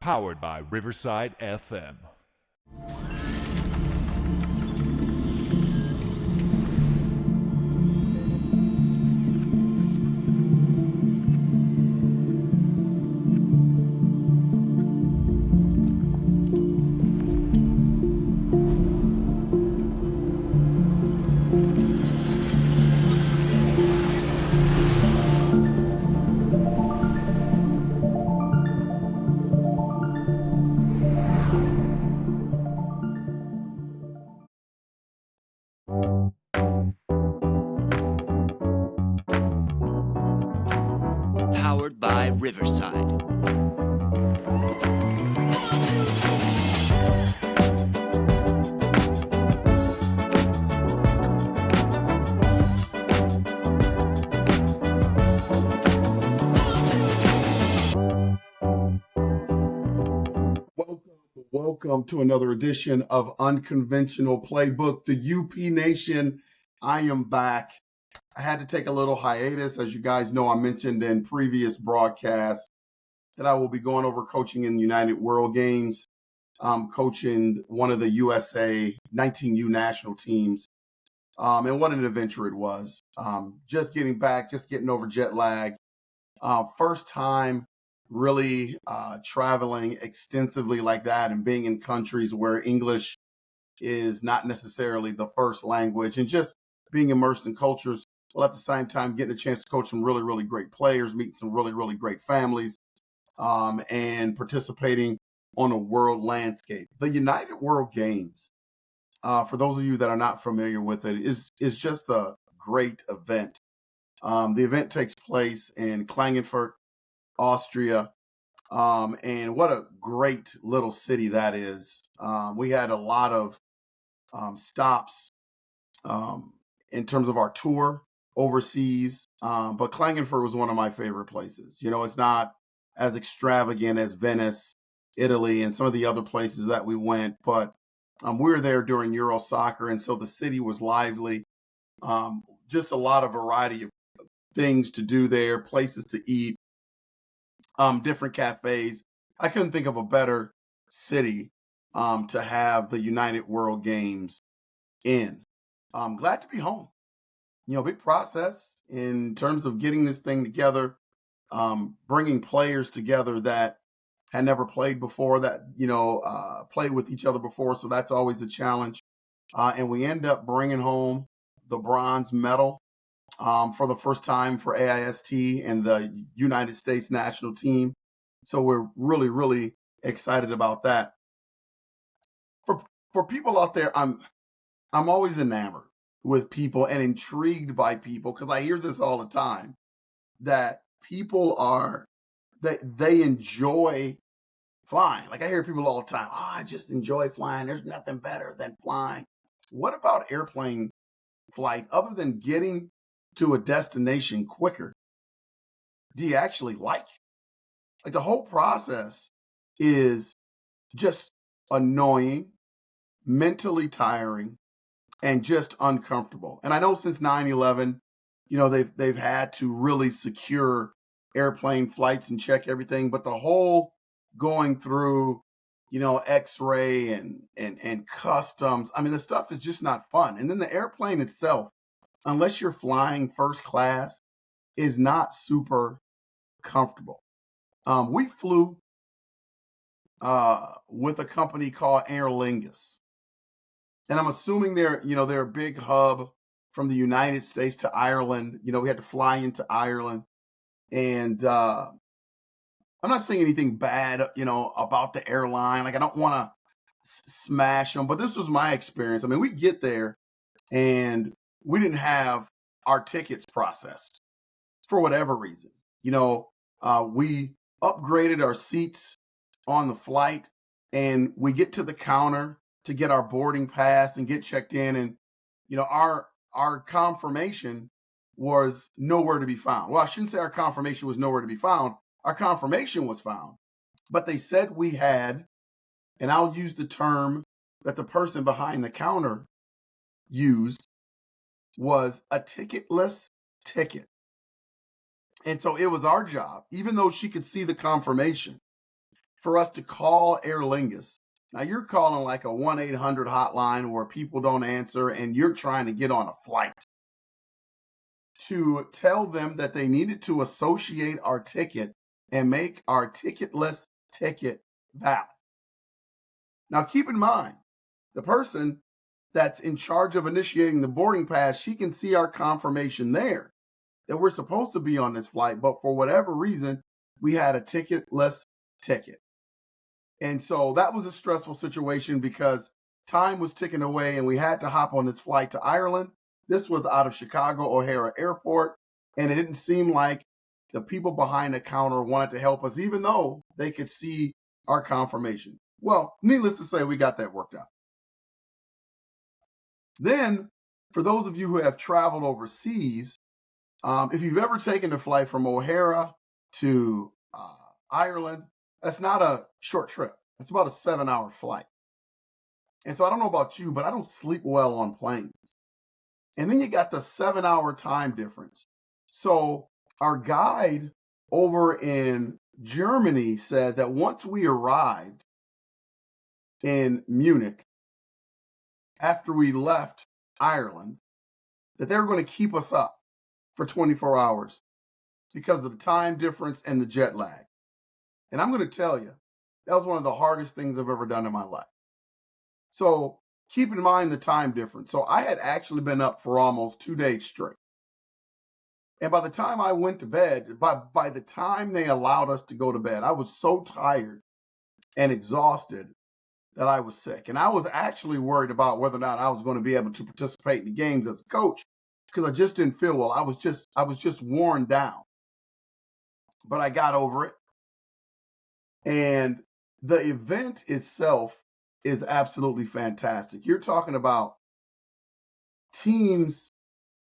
Powered by Riverside FM. Powered by Riverside. Welcome to another edition of Unconventional Playbook, the UP Nation. I am back. I had to take a little hiatus. As you guys know, I mentioned in previous broadcasts that I will be going over coaching in the United World Games, coaching one of the USA 19U national teams. And what an adventure it was. Just getting back, just getting over jet lag. First time really traveling extensively like that and being in countries where English is not necessarily the first language, and just being immersed in cultures, while at the same time getting a chance to coach some really, really great players, meet some really, really great families, and participating on a world landscape. The United World Games, for those of you that are not familiar with it, is just a great event. The event takes place in Klagenfurt, Austria, and what a great little city that is. We had a lot of stops in terms of our tour overseas, but Klagenfurt was one of my favorite places. You know, it's not as extravagant as Venice, Italy, and some of the other places that we went, but we were there during Euro soccer, and so the city was lively. Just a lot of variety of things to do there, places to eat, different cafes. I couldn't think of a better city to have the United World Games in. I'm glad to be home. You know, big process in terms of getting this thing together, bringing players together that had never played before, that, played with each other before. So that's always a challenge. And we end up bringing home the bronze medal for the first time for AIST and the United States national team. So we're really, really excited about that. For people out there, I'm always enamored with people and intrigued by people, because I hear this all the time, that they enjoy flying. Like, I hear people all the time, oh, I just enjoy flying. There's nothing better than flying. What about airplane flight? Other than getting to a destination quicker, do you actually like? Like, the whole process is just annoying, mentally tiring, and just uncomfortable. And I know since 9/11, they've had to really secure airplane flights and check everything, but the whole going through, X-ray and customs, I mean, the stuff is just not fun. And then the airplane itself, unless you're flying first class, is not super comfortable. We flew with a company called Aer Lingus. And I'm assuming they're a big hub from the United States to Ireland. We had to fly into Ireland. And I'm not saying anything bad, about the airline. Like, I don't want to smash them, but this was my experience. I mean, we get there and we didn't have our tickets processed for whatever reason. We upgraded our seats on the flight, and we get to the counter to get our boarding pass and get checked in, and our confirmation was nowhere to be found. Well, I shouldn't say our confirmation was nowhere to be found. Our confirmation was found, but they said we had, and I'll use the term that the person behind the counter used, was a ticketless ticket. And so it was our job, even though she could see the confirmation, for us to call Aer Lingus. Now you're calling like a 1-800 hotline where people don't answer and you're trying to get on a flight to tell them that they needed to associate our ticket and make our ticketless ticket valid. Now keep in mind, the person that's in charge of initiating the boarding pass, she can see our confirmation there that we're supposed to be on this flight, but for whatever reason, we had a ticketless ticket. And so that was a stressful situation because time was ticking away and we had to hop on this flight to Ireland. This was out of Chicago O'Hare Airport, and it didn't seem like the people behind the counter wanted to help us, even though they could see our confirmation. Well, needless to say, we got that worked out. Then, for those of you who have traveled overseas, if you've ever taken a flight from O'Hare to Ireland, that's not a short trip. It's about a 7-hour flight. And so I don't know about you, but I don't sleep well on planes. And then you got the 7-hour time difference. So our guide over in Germany said that once we arrived in Munich, after we left Ireland, that they were going to keep us up for 24 hours because of the time difference and the jet lag. And I'm going to tell you, that was one of the hardest things I've ever done in my life. So keep in mind the time difference. So I had actually been up for almost 2 days straight. And by the time I went to bed, by the time they allowed us to go to bed, I was so tired and exhausted that I was sick. And I was actually worried about whether or not I was going to be able to participate in the games as a coach because I just didn't feel well. I was just worn down. But I got over it. And the event itself is absolutely fantastic. You're talking about teams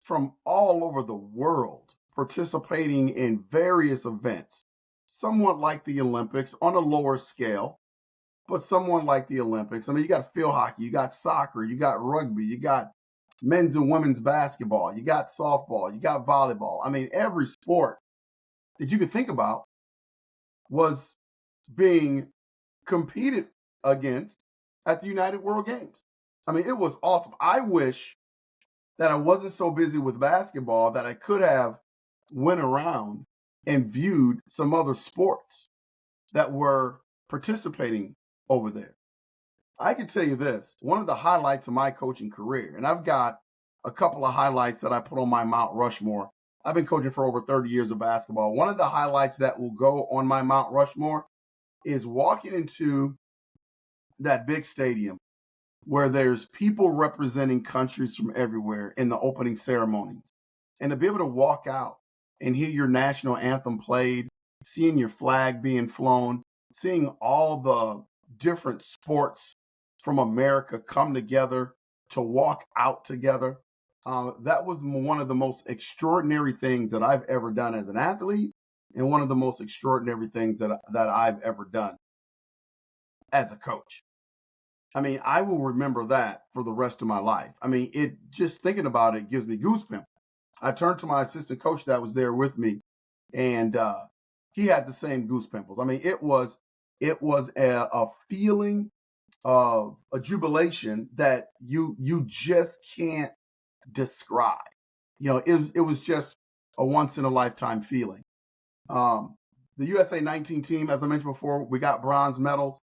from all over the world participating in various events, somewhat like the Olympics on a lower scale, but somewhat like the Olympics. I mean, you got field hockey, you got soccer, you got rugby, you got men's and women's basketball, you got softball, you got volleyball. I mean, every sport that you could think about was being competed against at the United World Games. I mean, it was awesome. I wish that I wasn't so busy with basketball that I could have went around and viewed some other sports that were participating over there. I can tell you this, one of the highlights of my coaching career, and I've got a couple of highlights that I put on my Mount Rushmore. I've been coaching for over 30 years of basketball. One of the highlights that will go on my Mount Rushmore is walking into that big stadium where there's people representing countries from everywhere in the opening ceremonies. And to be able to walk out and hear your national anthem played, seeing your flag being flown, seeing all the different sports from America come together to walk out together, that was one of the most extraordinary things that I've ever done as an athlete and one of the most extraordinary things that I've ever done as a coach. I mean, I will remember that for the rest of my life. I mean, it just thinking about it gives me goosebumps. I turned to my assistant coach that was there with me, and he had the same goosebumps. I mean, it was a feeling of a jubilation that you just can't describe. You know, it was just a once in a lifetime feeling. The USA 19 team, as I mentioned before, we got bronze medals.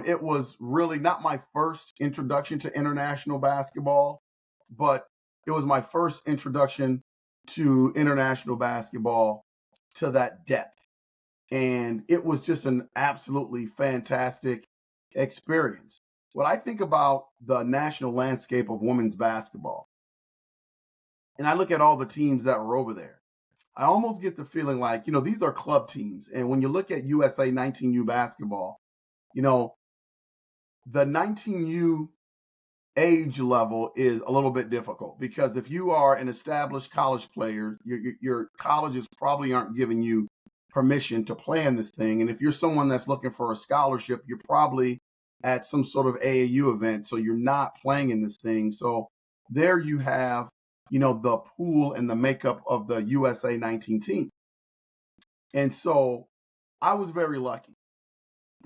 It was really not my first introduction to international basketball, but it was my first introduction to international basketball to that depth. And it was just an absolutely fantastic experience. When I think about the national landscape of women's basketball, and I look at all the teams that were over there, I almost get the feeling like, you know, these are club teams. And when you look at USA 19U basketball, you know, the 19U age level is a little bit difficult because if you are an established college player, your colleges probably aren't giving you permission to play in this thing. And if you're someone that's looking for a scholarship, you're probably at some sort of AAU event, so you're not playing in this thing. So there you have, you know, the pool and the makeup of the USA 19 team. And so I was very lucky.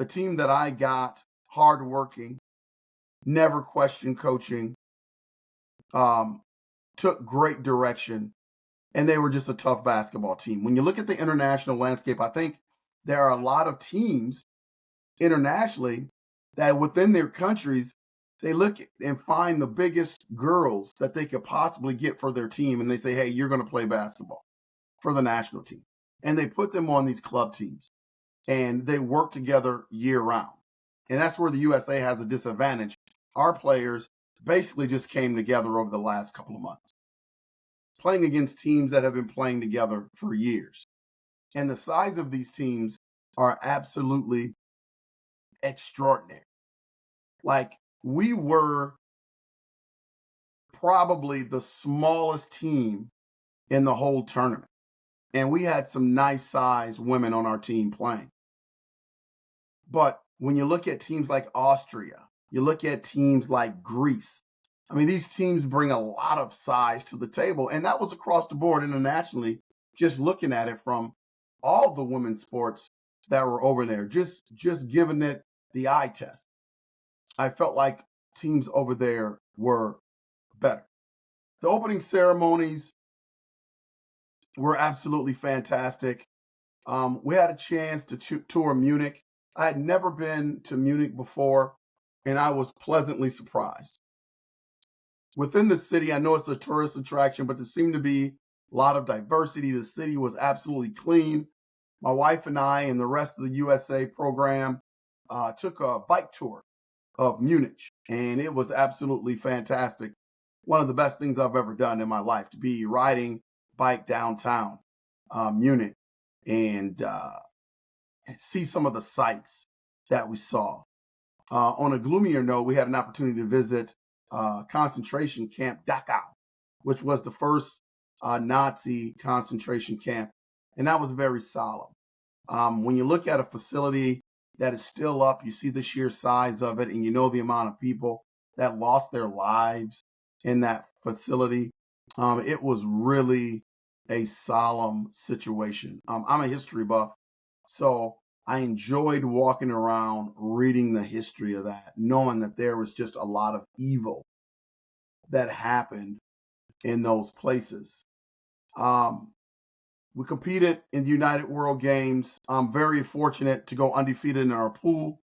the team that I got, hardworking, never questioned coaching, took great direction, and they were just a tough basketball team. When you look at the international landscape, I think there are a lot of teams internationally that within their countries, they look and find the biggest girls that they could possibly get for their team, and they say, hey, you're going to play basketball for the national team. And they put them on these club teams, and they work together year round. And that's where the USA has a disadvantage. Our players basically just came together over the last couple of months, playing against teams that have been playing together for years. And the size of these teams are absolutely extraordinary. Like, we were probably the smallest team in the whole tournament. And we had some nice sized women on our team playing. But when you look at teams like Austria, you look at teams like Greece, I mean, these teams bring a lot of size to the table. And that was across the board internationally, just looking at it from all the women's sports that were over there, just giving it the eye test. I felt like teams over there were better. The opening ceremonies were absolutely fantastic. We had a chance to tour Munich. I had never been to Munich before, and I was pleasantly surprised. Within the city, I know it's a tourist attraction, but there seemed to be a lot of diversity. The city was absolutely clean. My wife and I and the rest of the USA program took a bike tour of Munich, and it was absolutely fantastic. One of the best things I've ever done in my life, to be riding bike downtown Munich and see some of the sights that we saw. On a gloomier note, we had an opportunity to visit concentration camp Dachau, which was the first Nazi concentration camp, and that was very solemn. When you look at a facility that is still up, you see the sheer size of it, and you know the amount of people that lost their lives in that facility. It was really a solemn situation. I'm a history buff, so I enjoyed walking around reading the history of that, knowing that there was just a lot of evil that happened in those places. We competed in the United World Games. I'm very fortunate to go undefeated in our pool,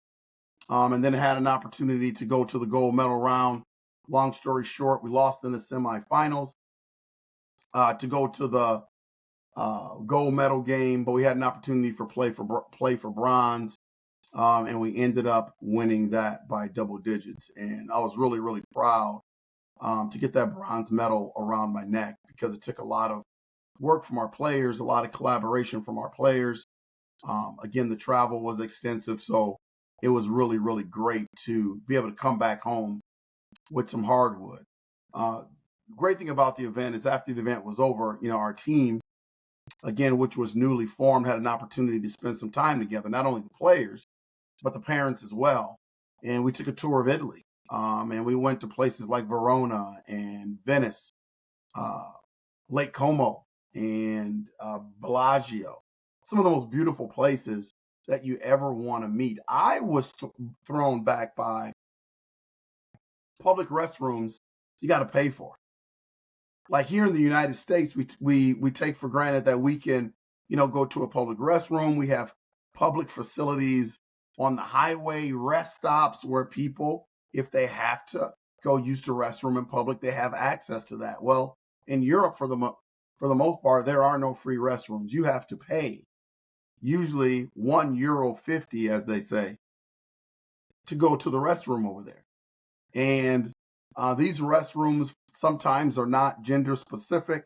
and then had an opportunity to go to the gold medal round. Long story short, we lost in the semifinals to go to the gold medal game, but we had an opportunity for play for bronze, and we ended up winning that by double digits. And I was really, really proud to get that bronze medal around my neck, because it took a lot of work from our players, a lot of collaboration from our players. Again, the travel was extensive, so it was really, really great to be able to come back home with some hardwood. Great thing about the event is after the event was over, our team, again, which was newly formed, had an opportunity to spend some time together, not only the players, but the parents as well. And we took a tour of Italy, and we went to places like Verona and Venice, Lake Como, and Bellagio, some of the most beautiful places that you ever want to meet. I was thrown back by public restrooms you got to pay for. Like here in the United States, we take for granted that we can, go to a public restroom. We have public facilities on the highway, rest stops where people, if they have to go use the restroom in public, they have access to that. Well, in Europe, for the most part, there are no free restrooms. You have to pay, usually €1.50, as they say, to go to the restroom over there. And these restrooms sometimes are not gender specific.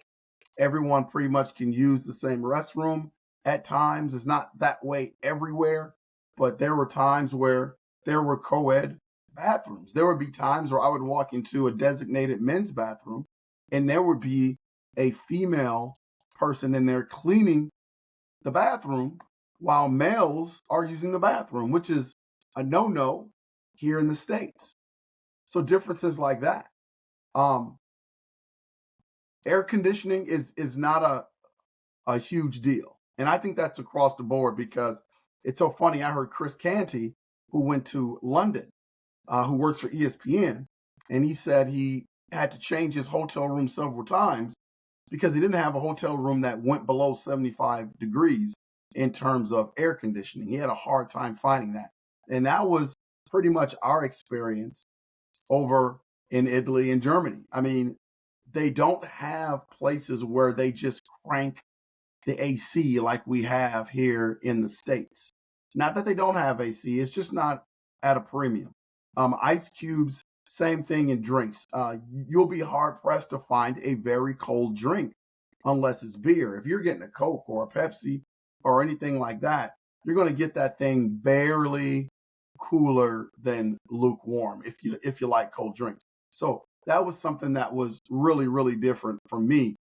Everyone pretty much can use the same restroom at times. It's not that way everywhere, but there were times where there were co-ed bathrooms. There would be times where I would walk into a designated men's bathroom, and there would be a female person in there cleaning the bathroom while males are using the bathroom, which is a no-no here in the States. So differences like that. Air conditioning is not a huge deal. And I think that's across the board, because It's so funny. I heard Chris Canty, who went to London, who works for ESPN, and he said he had to change his hotel room several times because he didn't have a hotel room that went below 75 degrees in terms of air conditioning. He had a hard time finding that. And that was pretty much our experience over in Italy and Germany. I mean, they don't have places where they just crank the AC like we have here in the States. Not that they don't have AC, it's just not at a premium. Ice cubes, same thing in drinks. You'll be hard pressed to find a very cold drink unless it's beer. If you're getting a Coke or a Pepsi or anything like that, you're going to get that thing barely cooler than lukewarm if you like cold drinks. So that was something that was really, really different for me.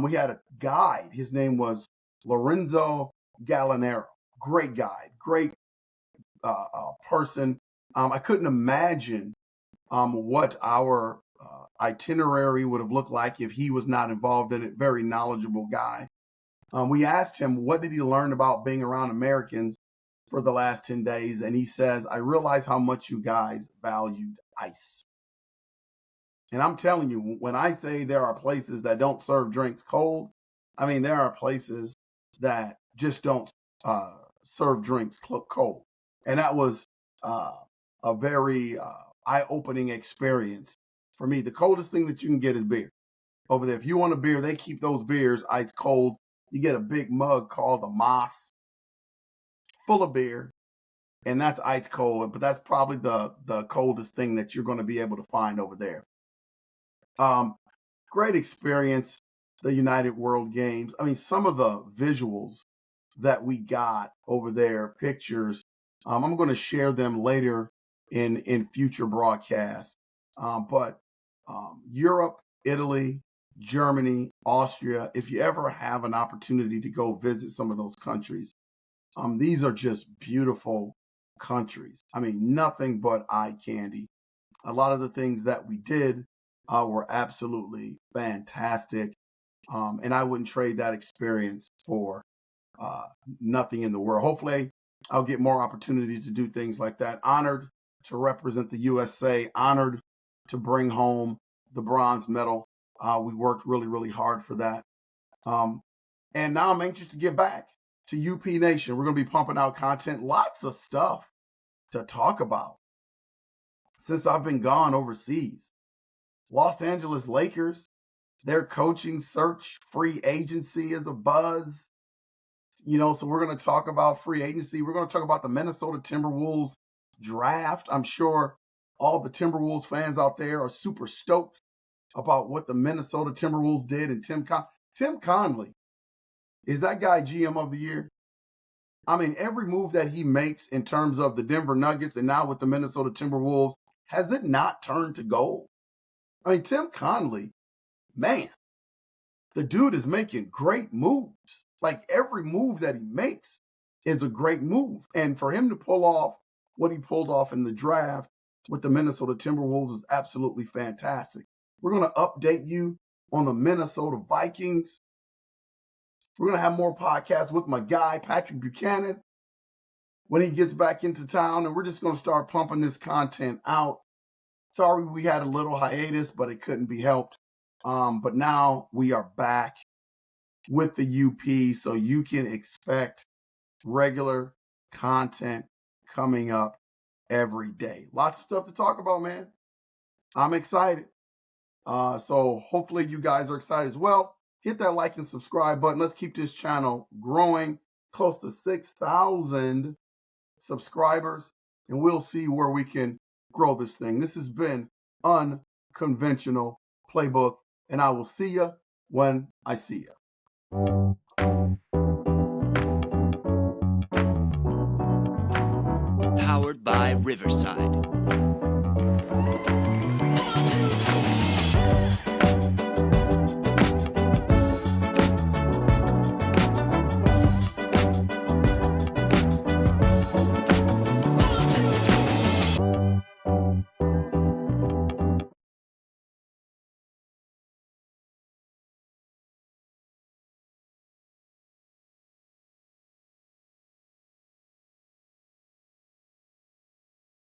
We had a guide. His name was Lorenzo Gallinero. Great guide, great person. I couldn't imagine what our itinerary would have looked like if he was not involved in it. Very knowledgeable guy. We asked him, what did he learn about being around Americans for the last 10 days? And he says, I realize how much you guys valued ice. And I'm telling you, when I say there are places that don't serve drinks cold, I mean, there are places that just don't serve drinks cold. And that was a very eye-opening experience for me. The coldest thing that you can get is beer over there. If you want a beer, they keep those beers ice cold. You get a big mug called a Moss full of beer, and that's ice cold. But that's probably the coldest thing that you're going to be able to find over there. Great experience, the United World Games. I mean, some of the visuals that we got over there, pictures, I'm going to share them later in future broadcasts. But Europe, Italy, Germany, Austria, if you ever have an opportunity to go visit some of those countries, these are just beautiful countries. I mean, nothing but eye candy. A lot of the things that we did were absolutely fantastic. And I wouldn't trade that experience for nothing in the world. Hopefully, I'll get more opportunities to do things like that. Honored to represent the USA, honored to bring home the bronze medal. We worked really, really hard for that. And now I'm anxious to get back to UP Nation. We're going to be pumping out content, lots of stuff to talk about since I've been gone overseas. Los Angeles Lakers, their coaching search, free agency is a buzz. So we're going to talk about free agency. We're going to talk about the Minnesota Timberwolves draft. I'm sure all the Timberwolves fans out there are super stoked about what the Minnesota Timberwolves did. And Tim Conley, is that guy GM of the year? I mean, every move that he makes in terms of the Denver Nuggets and now with the Minnesota Timberwolves, has it not turned to gold? I mean, Tim Conley, man, the dude is making great moves. Like every move that he makes is a great move. And for him to pull off what he pulled off in the draft with the Minnesota Timberwolves is absolutely fantastic. We're going to update you on the Minnesota Vikings. We're going to have more podcasts with my guy, Patrick Buchanan, when he gets back into town. And we're just going to start pumping this content out. Sorry we had a little hiatus, but it couldn't be helped. But now we are back with the UP, so you can expect regular content coming up every day. Lots of stuff to talk about, man. I'm excited. So hopefully you guys are excited as well. Hit that like and subscribe button. Let's keep this channel growing, close to 6,000 subscribers, and we'll see where we can grow this thing. This has been Unconventional Playbook, and I will see you when I see you. Powered by Riverside.